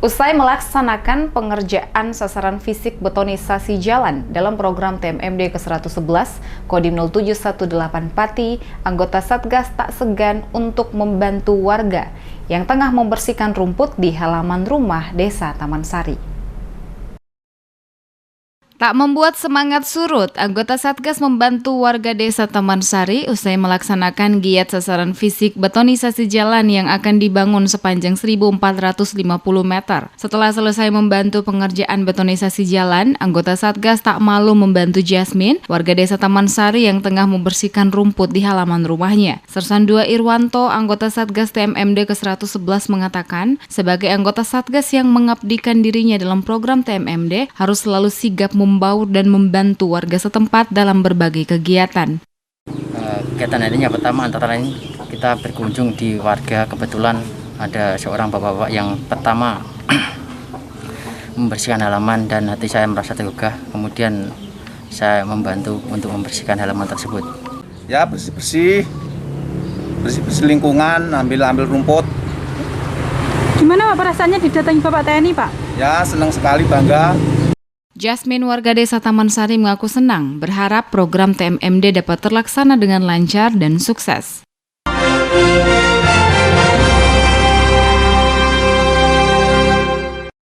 Usai melaksanakan pengerjaan sasaran fisik betonisasi jalan dalam program TMMD ke-111, Kodim 0718 Pati, anggota Satgas tak segan untuk membantu warga yang tengah membersihkan rumput di halaman rumah Desa Taman Sari. Tak membuat semangat surut, anggota Satgas membantu warga Desa Taman Sari usai melaksanakan giat sasaran fisik betonisasi jalan yang akan dibangun sepanjang 1.450 meter. Setelah selesai membantu pengerjaan betonisasi jalan, anggota Satgas tak malu membantu Jasmine, warga Desa Taman Sari yang tengah membersihkan rumput di halaman rumahnya. Sersan 2 Irwanto, anggota Satgas TMMD ke-111 mengatakan, sebagai anggota Satgas yang mengabdikan dirinya dalam program TMMD, harus selalu sigap membaur dan membantu warga setempat dalam berbagai kegiatan. Kegiatan hari ini yang pertama antara lain kita berkunjung di warga, kebetulan ada seorang bapak-bapak yang pertama membersihkan halaman dan hati saya merasa tergugah, kemudian saya membantu untuk membersihkan halaman tersebut. Ya, bersih-bersih lingkungan, ambil rumput. Gimana Pak perasaannya didatangi Bapak TNI Pak? Ya, senang sekali, bangga. Jasmine, warga Desa Taman Sari, mengaku senang, berharap program TMMD dapat terlaksana dengan lancar dan sukses.